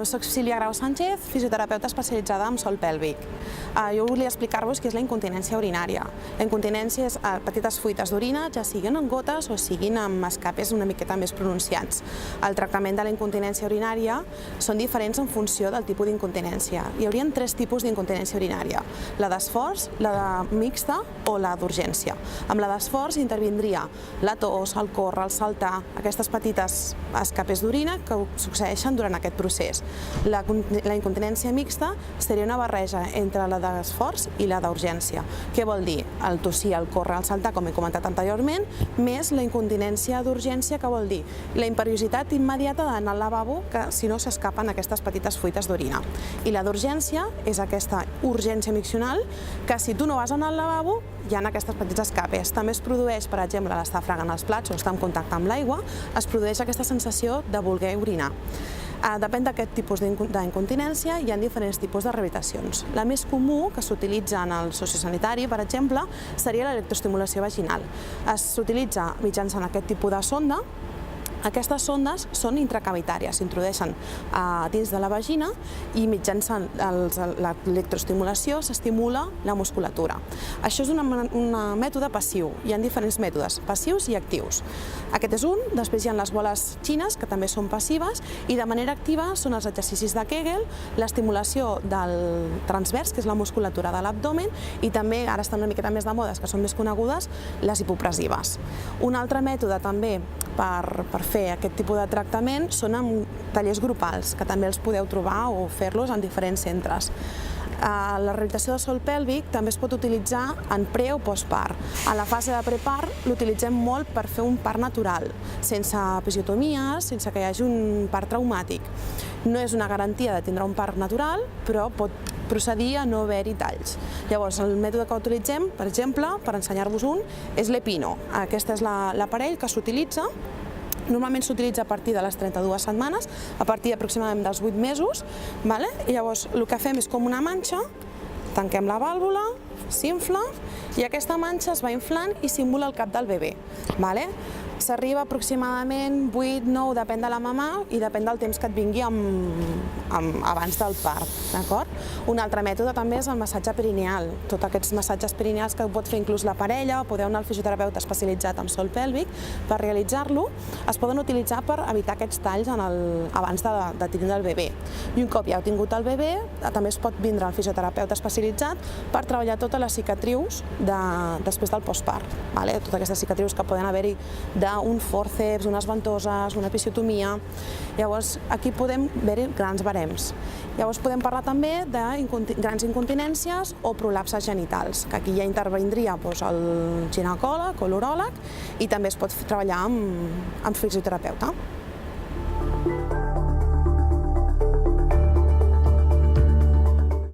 Soc Sílvia Grau Sánchez, fisioterapeuta especialitzada en sòl pèlvic. Jo volia explicar-vos què és la incontinència urinària. La incontinència és petites fuites d'orina, ja siguin en gotes o siguin amb escapes una miqueta més pronunciats. El tractament de la incontinència urinària són diferents en funció del tipus d'incontinència. Hi haurà 3 tipus d'incontinència urinària: la d'esforç, la de mixta o la d'urgència. Amb la d'esforç intervindria la tos, el córrer, el saltar, aquestes petites escapes d'orina que succeeixen durant aquest procés. La incontinència mixta seria una barreja entre la d'esforç i la d'urgència. Què vol dir? El tossir, el córrer, el saltar, com he comentat anteriorment, més la incontinència d'urgència, que vol dir la imperiositat immediata d'anar al lavabo, que si no s'escapen aquestes petites fuites d'orina. I la d'urgència és aquesta urgència miccional, que si tu no vas anar al lavabo, hi ha aquestes petites escapes. També es produeix, per exemple, a l'estar fregant els plats o estar en contacte amb l'aigua, es produeix aquesta sensació de voler orinar. Depèn d'aquest tipus d'incontinència, hi ha diferents tipus de rehabilitacions. La més comú, que s'utilitza en el sociosanitari, per exemple, seria l'electroestimulació vaginal. S'utilitza mitjançant aquest tipus de sonda. Aquestes sondes són intracavitàries, s'introdueixen dins de la vagina i mitjançant l'electroestimulació s'estimula la musculatura. Això és un mètode passiu. Hi ha diferents mètodes, passius i actius. Aquest és un, després hi ha les boles xines, que també són passives, i de manera activa són els exercicis de Kegel, l'estimulació del transvers, que és la musculatura de l'abdomen, i també, ara estan una miqueta més de modes, que són més conegudes, les hipopressives. Un altre mètode també per fer aquest tipus de tractament són amb tallers grupals, que també els podeu trobar o fer-los en diferents centres. La rehabilitació del sòl pèlvic també es pot utilitzar en pre o postpart. En la fase de prepart l'utilitzem molt per fer un part natural, sense episiotomies, sense que hi hagi un part traumàtic. No és una garantia de tindre un part natural, però pot procedir a no haver-hi talls. Llavors, el mètode que utilitzem, per exemple, per ensenyar-vos un, és l'Epino. Aquest és l'aparell que s'utilitza. Normalment s'utilitza a partir de les 32 setmanes, a partir aproximadament dels 8 mesos. I llavors el que fem és com una manxa, tanquem la vàlvula, s'infla i aquesta manxa es va inflant i simula el cap del bebè. S'arriba aproximadament 8, 9, depèn de la mamà i depèn del temps que et vingui abans del part. Un altre mètode també és el massatge perineal. Tots aquests massatges perineals que pot fer inclús la parella, podeu anar al fisioterapeuta especialitzat en sòl pèlvic per realitzar-lo, es poden utilitzar per evitar aquests talls abans de tindre el bebè. I un cop ja heu tingut el bebè, també es pot vindre al fisioterapeuta especialitzat per treballar totes les cicatrius després del postpart. Totes aquestes cicatrius que poden haver-hi d'un fòrceps, unes ventoses, una episiotomia. Llavors, aquí podem veure grans barems. Llavors, podem parlar també de grans incontinències o prolapses genitals, que aquí ja intervindria el ginecòleg o l'uròleg i també es pot treballar amb fisioterapeuta.